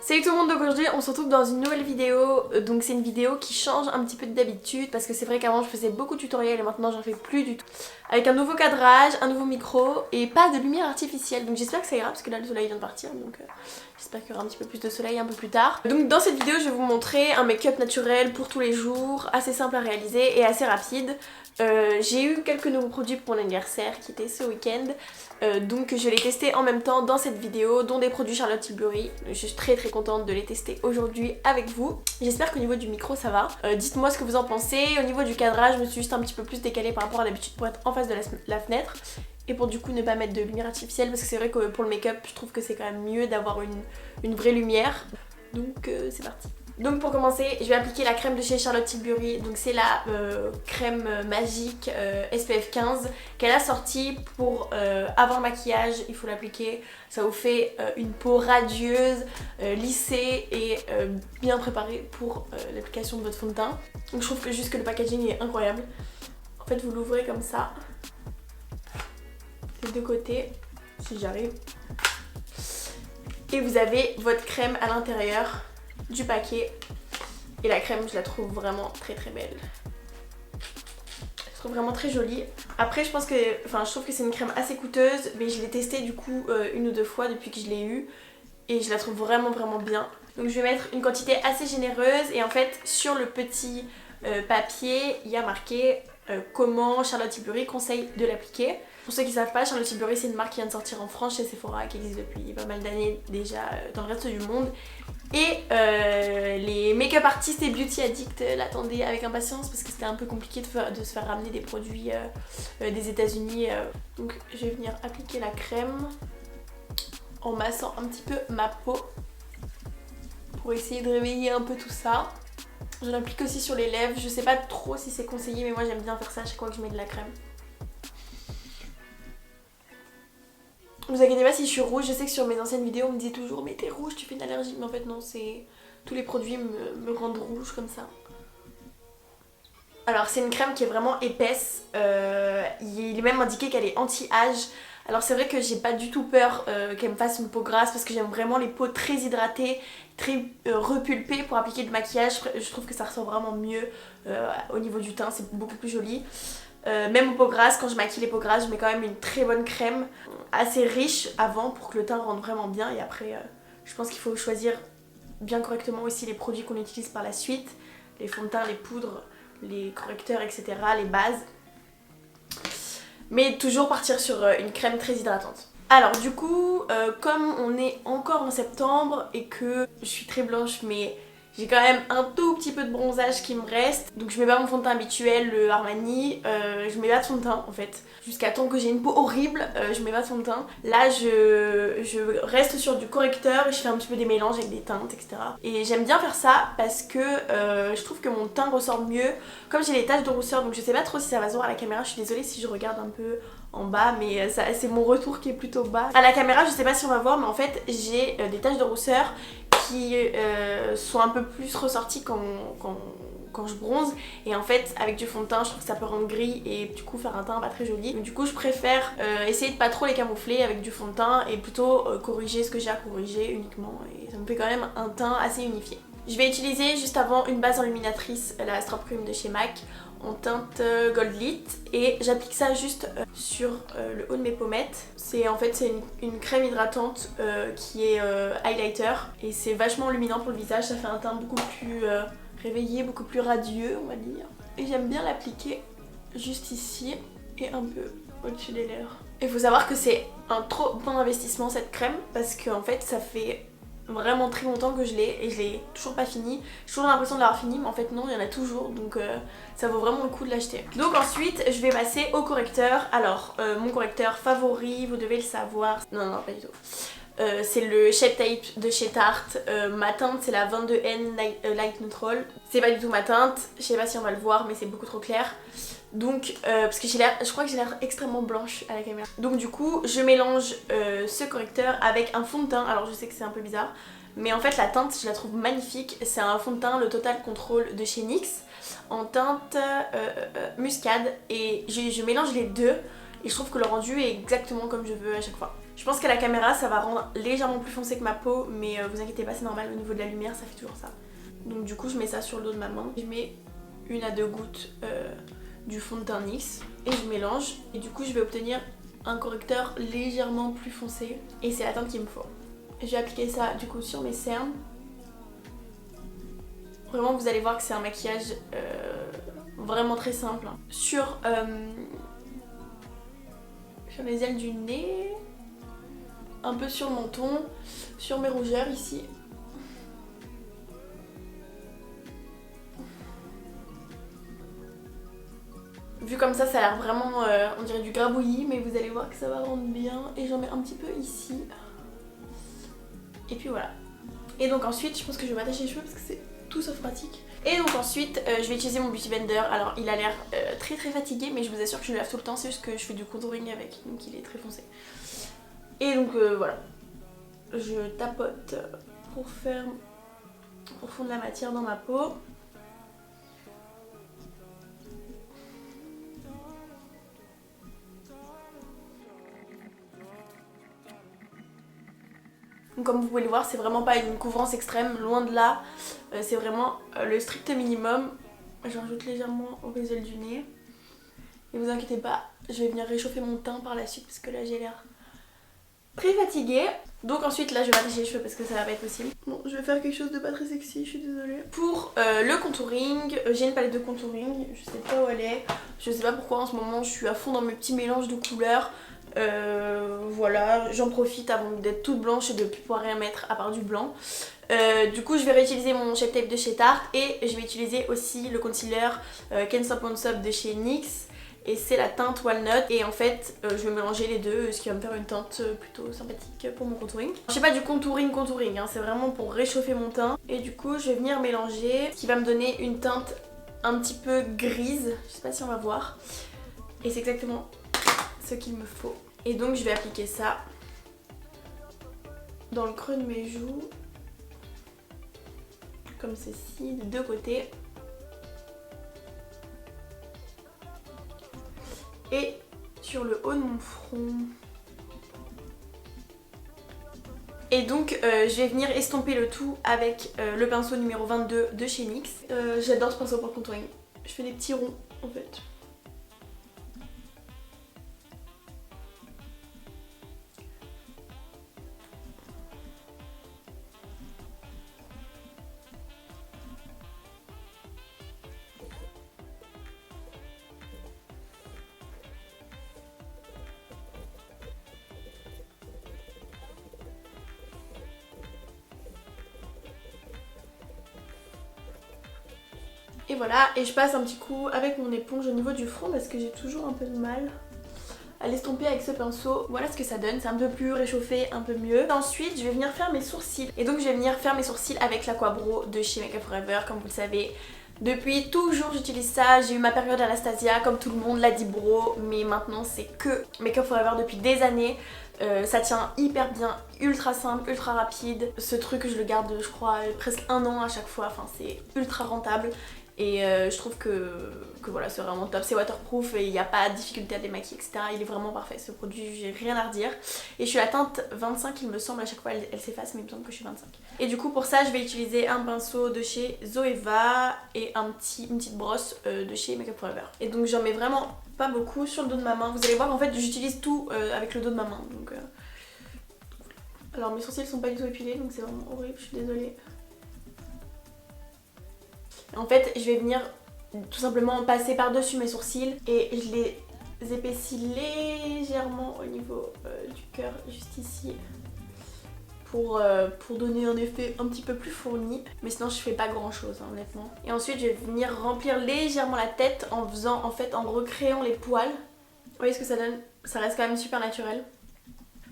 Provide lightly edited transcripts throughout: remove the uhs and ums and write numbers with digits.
Salut tout le monde, donc aujourd'hui on se retrouve dans une nouvelle vidéo. Donc c'est une vidéo qui change un petit peu d'habitude parce que c'est vrai qu'avant je faisais beaucoup de tutoriels et maintenant j'en fais plus du tout. Avec un nouveau cadrage, un nouveau micro et pas de lumière artificielle. Donc j'espère que ça ira parce que là le soleil vient de partir, donc j'espère qu'il y aura un petit peu plus de soleil un peu plus tard. Donc dans cette vidéo je vais vous montrer un make-up naturel pour tous les jours, assez simple à réaliser et assez rapide. J'ai eu quelques nouveaux produits pour mon anniversaire qui était ce week-end. Donc je l'ai testé en même temps dans cette vidéo, dont des produits Charlotte Tilbury. Je suis très contente de les tester aujourd'hui avec vous. J'espère qu'au niveau du micro ça va. Dites-moi ce que vous en pensez. Au niveau du cadrage, je me suis juste un petit peu plus décalée par rapport à d'habitude pour être en face de la fenêtre. Et pour du coup ne pas mettre de lumière artificielle parce que c'est vrai que pour le make-up je trouve que c'est quand même mieux d'avoir une vraie lumière. Donc c'est parti. Donc pour commencer, je vais appliquer la crème de chez Charlotte Tilbury. Donc c'est la crème magique SPF 15 qu'elle a sortie pour avant le maquillage. Il faut l'appliquer, ça vous fait une peau radieuse, lissée et bien préparée pour l'application de votre fond de teint. Donc je trouve que juste que le packaging est incroyable. En fait vous l'ouvrez comme ça, les deux côtés, si j'arrive. Et vous avez votre crème à l'intérieur du paquet et la crème je la trouve vraiment très belle. Je trouve vraiment très jolie. Après je trouve que c'est une crème assez coûteuse, mais je l'ai testée du coup une ou deux fois depuis que je l'ai eue et je la trouve vraiment bien. Donc je vais mettre une quantité assez généreuse et en fait sur le petit papier il y a marqué comment Charlotte Tilbury conseille de l'appliquer. Pour ceux qui ne savent pas, Charlotte Tilbury c'est une marque qui vient de sortir en France chez Sephora, qui existe depuis pas mal d'années déjà dans le reste du monde. Et les make-up artistes et beauty addicts l'attendaient avec impatience parce que c'était un peu compliqué de se faire ramener des produits des États-Unis. Donc je vais venir appliquer la crème en massant un petit peu ma peau pour essayer de réveiller un peu tout ça. Je l'applique aussi sur les lèvres, je sais pas trop si c'est conseillé mais moi j'aime bien faire ça à chaque fois que je mets de la crème. Vous inquiétez pas si je suis rouge, je sais que sur mes anciennes vidéos on me disait toujours mais t'es rouge, tu fais une allergie, mais en fait non, c'est tous les produits me rendent rouge comme ça. Alors c'est une crème qui est vraiment épaisse, il est même indiqué qu'elle est anti-âge. Alors c'est vrai que j'ai pas du tout peur qu'elle me fasse une peau grasse parce que j'aime vraiment les peaux très hydratées, très repulpées pour appliquer du maquillage. Je trouve que ça ressort vraiment mieux au niveau du teint, c'est beaucoup plus joli. Même aux peaux grasses, quand je maquille les peaux grasses, je mets quand même une très bonne crème assez riche avant pour que le teint rentre vraiment bien. Et après, je pense qu'il faut choisir bien correctement aussi les produits qu'on utilise par la suite. Les fonds de teint, les poudres, les correcteurs, etc. Les bases. Mais toujours partir sur une crème très hydratante. Alors du coup, comme on est encore en septembre et que je suis très blanche mais j'ai quand même un tout petit peu de bronzage qui me reste, donc je mets pas mon fond de teint habituel, le Armani, je mets pas de fond de teint en fait. Jusqu'à temps que j'ai une peau horrible, je mets pas de fond de teint. Là je reste sur du correcteur et je fais un petit peu des mélanges avec des teintes, etc. Et j'aime bien faire ça parce que je trouve que mon teint ressort mieux. Comme j'ai les taches de rousseur, donc je sais pas trop si ça va se voir à la caméra, je suis désolée si je regarde un peu en bas, mais c'est mon retour qui est plutôt bas. À la caméra je sais pas si on va voir, mais en fait j'ai des taches de rousseur qui sont un peu plus ressorties quand je bronze, et en fait avec du fond de teint je trouve que ça peut rendre gris et du coup faire un teint pas très joli. Donc du coup je préfère essayer de pas trop les camoufler avec du fond de teint et plutôt corriger ce que j'ai à corriger uniquement, et ça me fait quand même un teint assez unifié. Je vais utiliser juste avant une base enluminatrice, la Strop Cream de chez MAC en teinte Gold Lit, et j'applique ça juste sur le haut de mes pommettes. C'est une crème hydratante qui est highlighter et c'est vachement luminant pour le visage, ça fait un teint beaucoup plus réveillé, beaucoup plus radieux on va dire. Et j'aime bien l'appliquer juste ici et un peu au-dessus des lèvres. Il faut savoir que c'est un trop bon investissement cette crème parce qu'en fait ça fait vraiment très longtemps que je l'ai et je l'ai toujours pas fini. J'ai toujours l'impression de l'avoir fini mais en fait non, il y en a toujours, donc ça vaut vraiment le coup de l'acheter. Donc ensuite je vais passer au correcteur. Alors mon correcteur favori, vous devez le savoir. Non pas du tout. C'est le Shape Tape de chez Tarte. Ma teinte c'est la 22N Light Neutral. C'est pas du tout ma teinte, je sais pas si on va le voir mais c'est beaucoup trop clair. Donc parce que je crois que j'ai l'air extrêmement blanche à la caméra. Donc du coup je mélange ce correcteur avec un fond de teint. Alors je sais que c'est un peu bizarre, mais en fait la teinte je la trouve magnifique. C'est un fond de teint, le Total Control de chez NYX, en teinte muscade, et je mélange les deux et je trouve que le rendu est exactement comme je veux à chaque fois. Je pense qu'à la caméra ça va rendre légèrement plus foncé que ma peau, mais vous inquiétez pas, c'est normal, au niveau de la lumière ça fait toujours ça. Donc du coup je mets ça sur le dos de ma main, je mets 1 à 2 gouttes du fond de teint NYX et je mélange, et du coup je vais obtenir un correcteur légèrement plus foncé et c'est la teinte qu'il me faut. Je vais appliquer ça du coup sur mes cernes. Vraiment vous allez voir que c'est un maquillage vraiment très simple. Sur les ailes du nez, un peu sur le menton, sur mes rougeurs ici. Vu comme ça a l'air vraiment, on dirait du grabouillis, mais vous allez voir que ça va rendre bien. Et j'en mets un petit peu ici. Et puis voilà. Et donc ensuite, je pense que je vais m'attacher les cheveux parce que c'est tout sauf pratique. Et donc ensuite, je vais utiliser mon Beauty Blender. Alors il a l'air très fatigué, mais je vous assure que je le lave tout le temps. C'est juste que je fais du contouring avec, donc il est très foncé. Et donc voilà. Je tapote pour fondre la matière dans ma peau. Donc comme vous pouvez le voir, c'est vraiment pas une couvrance extrême, loin de là. C'est vraiment le strict minimum. Je rajoute légèrement au ailes du nez. Et vous inquiétez pas, je vais venir réchauffer mon teint par la suite parce que là j'ai l'air très fatiguée. Donc ensuite là je vais m'attacher les cheveux parce que ça va pas être possible. Bon, je vais faire quelque chose de pas très sexy, je suis désolée. Pour le contouring, j'ai une palette de contouring, je sais pas où elle est. Je sais pas pourquoi en ce moment je suis à fond dans mes petits mélanges de couleurs. Voilà, j'en profite avant d'être toute blanche et de plus pouvoir rien mettre à part du blanc. Du coup je vais réutiliser mon Shape Tape de chez Tarte et je vais utiliser aussi le concealer Can't Stop Won't Stop de chez NYX. Et c'est la teinte Walnut, et en fait je vais mélanger les deux, ce qui va me faire une teinte plutôt sympathique pour mon contouring. Je fais pas du contouring hein, c'est vraiment pour réchauffer mon teint. Et du coup je vais venir mélanger, ce qui va me donner une teinte un petit peu grise, je sais pas si on va voir. Et c'est exactement ce qu'il me faut. Et donc je vais appliquer ça dans le creux de mes joues, comme ceci, des deux côtés. Et sur le haut de mon front. Et donc je vais venir estomper le tout avec le pinceau numéro 22 de chez NYX. J'adore ce pinceau pour le contouring. Je fais des petits ronds en fait. Et voilà, et je passe un petit coup avec mon éponge au niveau du front parce que j'ai toujours un peu de mal à l'estomper avec ce pinceau. Voilà ce que ça donne, c'est un peu plus réchauffé, un peu mieux. Ensuite, je vais venir faire mes sourcils. Et donc je vais venir faire mes sourcils avec l'Aquabro de chez Make Up For Ever, comme vous le savez. Depuis toujours j'utilise ça, j'ai eu ma période Anastasia comme tout le monde l'a dit bro, mais maintenant c'est que Make Up For Ever depuis des années. Ça tient hyper bien, ultra simple, ultra rapide. Ce truc je le garde je crois presque 1 an à chaque fois, enfin c'est ultra rentable. Et je trouve que voilà, c'est vraiment top, c'est waterproof et il n'y a pas de difficulté à démaquiller, etc. Il est vraiment parfait ce produit, j'ai rien à redire. Et je suis à la teinte 25 il me semble, à chaque fois elle s'efface, mais il me semble que je suis 25. Et du coup pour ça je vais utiliser un pinceau de chez Zoeva et une petite brosse de chez Make Up For Ever. Et donc j'en mets vraiment pas beaucoup sur le dos de ma main. Vous allez voir en fait j'utilise tout avec le dos de ma main. Donc, alors mes sourcils sont pas du tout épilés donc c'est vraiment horrible, je suis désolée. En fait je vais venir tout simplement passer par dessus mes sourcils et je les épaissis légèrement au niveau du cœur juste ici pour donner un effet un petit peu plus fourni, mais sinon je fais pas grand chose hein, honnêtement. Et ensuite je vais venir remplir légèrement la tête en recréant les poils. Vous voyez ce que ça donne? Ça reste quand même super naturel.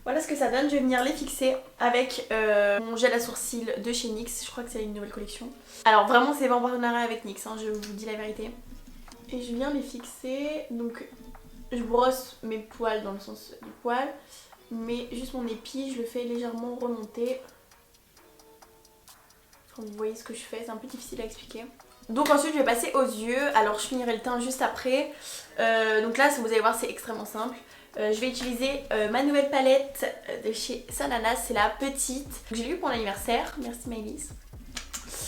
Voilà ce que ça donne, je vais venir les fixer avec mon gel à sourcils de chez NYX, je crois que c'est une nouvelle collection. Alors vraiment c'est pas en partenariat avec NYX, hein, je vous dis la vérité. Et je viens les fixer, donc je brosse mes poils dans le sens du poil, mais juste mon épi je le fais légèrement remonter. Comme vous voyez ce que je fais, c'est un peu difficile à expliquer. Donc ensuite je vais passer aux yeux, alors je finirai le teint juste après. Donc là vous allez voir c'est extrêmement simple. Je vais utiliser ma nouvelle palette de chez Sananas, c'est la petite. J'ai eu pour l'anniversaire, merci Maëlys.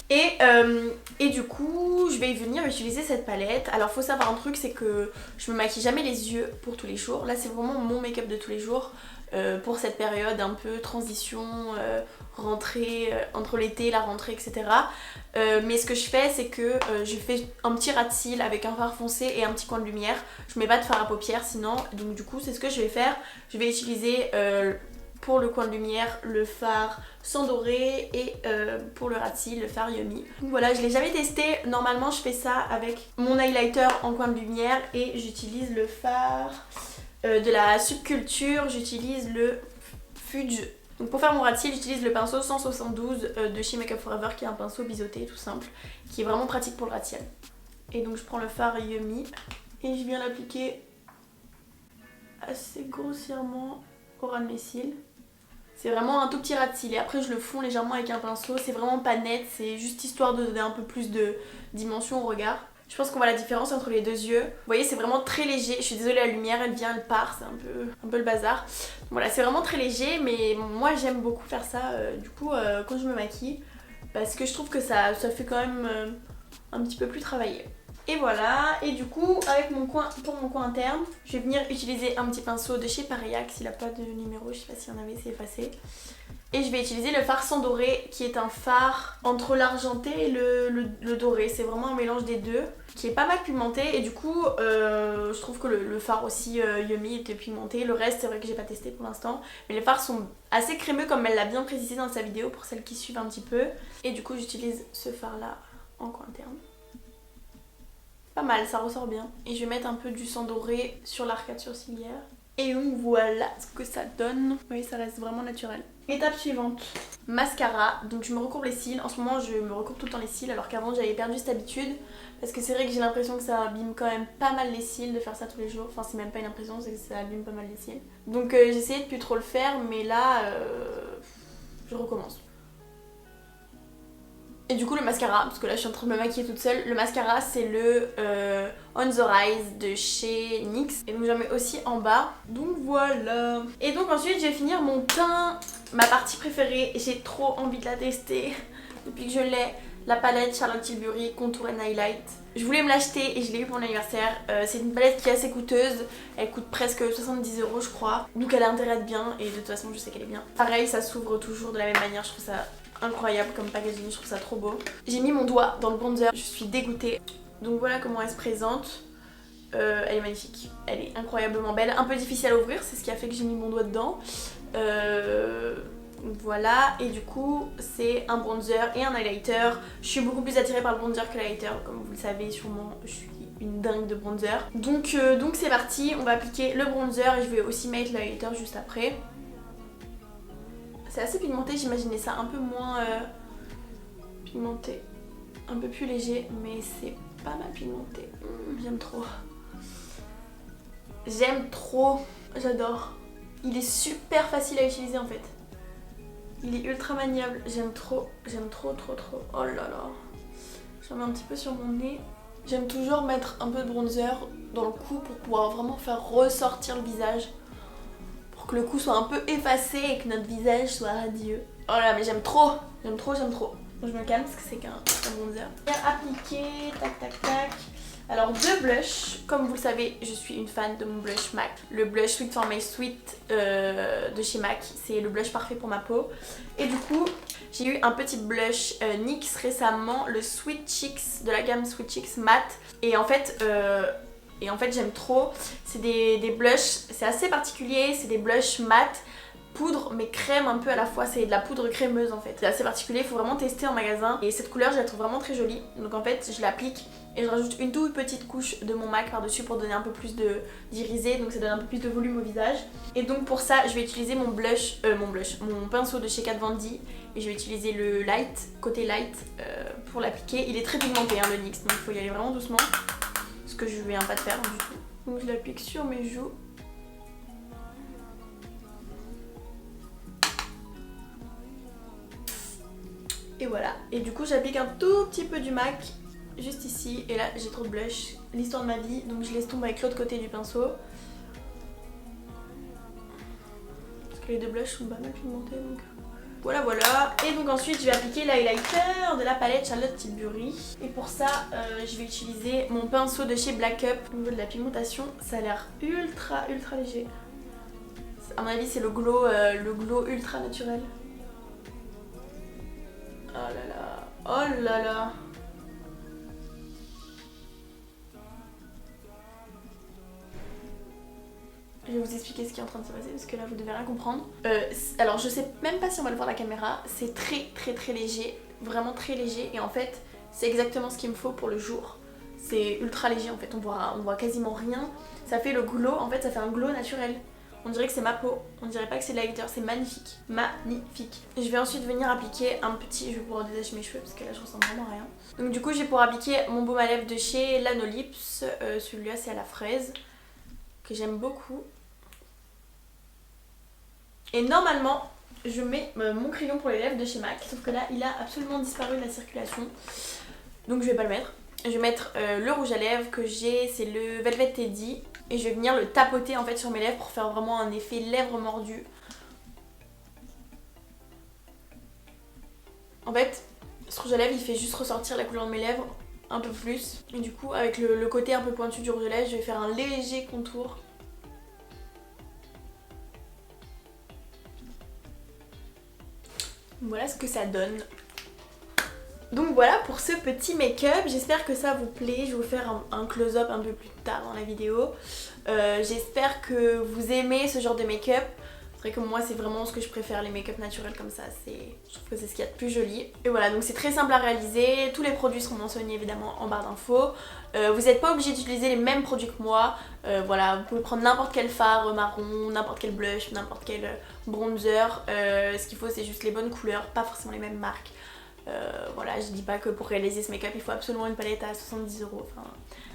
Et du coup, je vais venir utiliser cette palette. Alors faut savoir un truc, c'est que je me maquille jamais les yeux pour tous les jours. Là c'est vraiment mon make-up de tous les jours pour cette période un peu transition, rentrée, entre l'été, la rentrée, etc. Mais ce que je fais, c'est que je fais un petit ras de cils avec un fard foncé et un petit coin de lumière. Je mets pas de fard à paupières sinon, donc du coup c'est ce que je vais faire. Je vais utiliser pour le coin de lumière le fard sans doré et pour le ras de cils le fard Yummy. Donc voilà, je l'ai jamais testé. Normalement je fais ça avec mon highlighter en coin de lumière et j'utilise le fard de la Subculture, j'utilise le Fudge. Donc pour faire mon ras de cils, j'utilise le pinceau 172 de chez Make Up For Ever qui est un pinceau biseauté tout simple qui est vraiment pratique pour le ras de cils. Et donc je prends le fard Yummy et je viens l'appliquer assez grossièrement au ras de mes cils. C'est vraiment un tout petit ras de cils et après je le fonds légèrement avec un pinceau, c'est vraiment pas net, c'est juste histoire de donner un peu plus de dimension au regard. Je pense qu'on voit la différence entre les deux yeux. Vous voyez, c'est vraiment très léger. Je suis désolée, la lumière elle vient, elle part, c'est un peu le bazar. Voilà, c'est vraiment très léger, mais moi j'aime beaucoup faire ça du coup quand je me maquille parce que je trouve que ça fait quand même un petit peu plus travaillé. Et voilà, et du coup avec pour mon coin interne, je vais venir utiliser un petit pinceau de chez Parillac. S'il n'a pas de numéro, je sais pas s'il y en avait, c'est effacé. Et je vais utiliser le fard sans doré qui est un fard entre l'argenté et le doré. C'est vraiment un mélange des deux qui est pas mal pigmenté et du coup je trouve que le fard aussi Yummy était pigmenté. Le reste c'est vrai que j'ai pas testé pour l'instant. Mais les fards sont assez crémeux comme elle l'a bien précisé dans sa vidéo pour celles qui suivent un petit peu. Et du coup j'utilise ce fard là en coin interne. Pas mal, ça ressort bien. Et je vais mettre un peu du sang doré sur l'arcade sourcilière. Et donc voilà ce que ça donne. Vous voyez, ça reste vraiment naturel. Étape suivante, mascara. Donc je me recourbe les cils. En ce moment je me recourbe tout le temps les cils alors qu'avant j'avais perdu cette habitude. Parce que c'est vrai que j'ai l'impression que ça abîme quand même pas mal les cils de faire ça tous les jours. Enfin c'est même pas une impression, c'est que ça abîme pas mal les cils. Donc j'essayais de plus trop le faire mais là je recommence. Et du coup le mascara, parce que là je suis en train de me maquiller toute seule, le mascara c'est le On The Rise de chez NYX. Et donc j'en mets aussi en bas. Donc voilà. Et donc ensuite je vais finir mon teint, ma partie préférée. J'ai trop envie de la tester depuis que je l'ai. La palette Charlotte Tilbury Contour and Highlight. Je voulais me l'acheter et je l'ai eu pour mon anniversaire. C'est une palette qui est assez coûteuse. Elle coûte presque 70 € je crois. Donc elle a intérêt à être bien et de toute façon je sais qu'elle est bien. Pareil, ça s'ouvre toujours de la même manière. Je trouve ça incroyable comme packaging, je trouve ça trop beau. J'ai mis mon doigt dans le bronzer, je suis dégoûtée. Donc voilà comment elle se présente. Elle est magnifique, elle est incroyablement belle. Un peu difficile à ouvrir, c'est ce qui a fait que j'ai mis mon doigt dedans. Voilà, et du coup c'est un bronzer et un highlighter. Je suis beaucoup plus attirée par le bronzer que l'highlighter, comme vous le savez sûrement, je suis une dingue de bronzer. Donc c'est parti, on va appliquer le bronzer et je vais aussi mettre le highlighter juste après. C'est assez pigmenté, j'imaginais ça un peu moins pigmenté, un peu plus léger, mais c'est pas mal pigmenté. J'aime trop. J'aime trop, j'adore. Il est super facile à utiliser en fait. Il est ultra maniable, j'aime trop, trop. Oh là là. J'en mets un petit peu sur mon nez. J'aime toujours mettre un peu de bronzer dans le cou pour pouvoir vraiment faire ressortir le visage. Pour que le cou soit un peu effacé et que notre visage soit radieux. Oh là, mais j'aime trop. Je me calme parce que c'est qu'un bronzer. Bien appliqué, tac tac tac. Alors deux blushs, comme vous le savez je suis une fan de mon blush MAC. Le blush Sweet for My Sweet de chez MAC, c'est le blush parfait pour ma peau. Et du coup j'ai eu un petit blush NYX récemment, le Sweet Cheeks de la gamme Sweet Cheeks Matte. Et en fait j'aime trop, c'est des blushs, c'est assez particulier, c'est des blushs mat, poudre mais crème un peu à la fois, c'est de la poudre crémeuse en fait. C'est assez particulier, il faut vraiment tester en magasin et cette couleur je la trouve vraiment très jolie. Donc en fait je l'applique et je rajoute une toute petite couche de mon MAC par dessus pour donner un peu plus d'irisé, donc ça donne un peu plus de volume au visage. Et donc pour ça je vais utiliser mon pinceau de chez Kat Von D et je vais utiliser le light, côté light pour l'appliquer. Il est très pigmenté hein, le NYX, donc il faut y aller vraiment doucement. Ce que je viens pas de faire du tout. Donc je l'applique sur mes joues. Et voilà. Et du coup j'applique un tout petit peu du MAC juste ici. Et là j'ai trop de blush. L'histoire de ma vie. Donc je laisse tomber avec l'autre côté du pinceau. Les deux blushs sont pas mal pigmentés donc voilà voilà. Et donc ensuite je vais appliquer l'highlighter de la palette Charlotte Tilbury. Et pour ça je vais utiliser mon pinceau de chez Black Up. Au niveau de la pigmentation ça a l'air ultra léger. À mon avis c'est le glow ultra naturel. Oh là là, oh là là. Je vais vous expliquer ce qui est en train de se passer parce que là vous devez rien comprendre. Alors je sais même pas si on va le voir à la caméra, c'est très léger, vraiment très léger et en fait c'est exactement ce qu'il me faut pour le jour. C'est ultra léger en fait, on voit quasiment rien. Ça fait le glow, en fait ça fait un glow naturel. On dirait que c'est ma peau, on dirait pas que c'est de l'highlighter, c'est magnifique, magnifique. Je vais ensuite venir appliquer un petit, je vais pouvoir détacher mes cheveux parce que là je ressemble vraiment à rien. Donc du coup je vais pouvoir appliquer mon baume à lèvres de chez Lanolips, celui-là c'est à la fraise, que j'aime beaucoup. Et normalement, je mets mon crayon pour les lèvres de chez MAC, sauf que là, il a absolument disparu de la circulation. Donc je vais pas le mettre. Je vais mettre le rouge à lèvres que j'ai, c'est le Velvet Teddy. Et je vais venir le tapoter en fait sur mes lèvres pour faire vraiment un effet lèvres mordues. En fait, ce rouge à lèvres, il fait juste ressortir la couleur de mes lèvres un peu plus. Et du coup, avec le côté un peu pointu du rouge à lèvres, je vais faire un léger contour. Voilà ce que ça donne. Donc voilà pour ce petit make-up, j'espère que ça vous plaît. Je vais vous faire un close-up un peu plus tard dans la vidéo. J'espère que vous aimez ce genre de make-up. C'est vrai que moi c'est vraiment ce que je préfère, les make-up naturels comme ça, je trouve que c'est ce qu'il y a de plus joli. Et voilà, donc c'est très simple à réaliser, tous les produits seront mentionnés évidemment en barre d'infos. Vous n'êtes pas obligé d'utiliser les mêmes produits que moi, voilà, vous pouvez prendre n'importe quel fard marron, n'importe quel blush, n'importe quel bronzer. Ce qu'il faut c'est juste les bonnes couleurs, pas forcément les mêmes marques. Voilà, je dis pas que pour réaliser ce make-up il faut absolument une palette à 70 €, enfin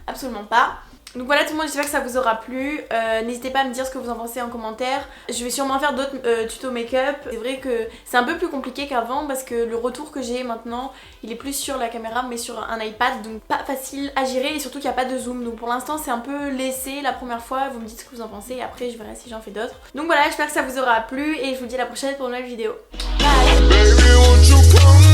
absolument pas. Donc voilà tout le monde, j'espère que ça vous aura plu. N'hésitez pas à me dire ce que vous en pensez en commentaire. Je vais sûrement faire d'autres tutos make-up. C'est vrai que c'est un peu plus compliqué qu'avant parce que le retour que j'ai maintenant, il est plus sur la caméra mais sur un iPad, donc pas facile à gérer et surtout qu'il n'y a pas de zoom. Donc pour l'instant c'est un peu laissé la première fois, vous me dites ce que vous en pensez et après je verrai si j'en fais d'autres. Donc voilà, j'espère que ça vous aura plu et je vous dis à la prochaine pour une nouvelle vidéo. Bye.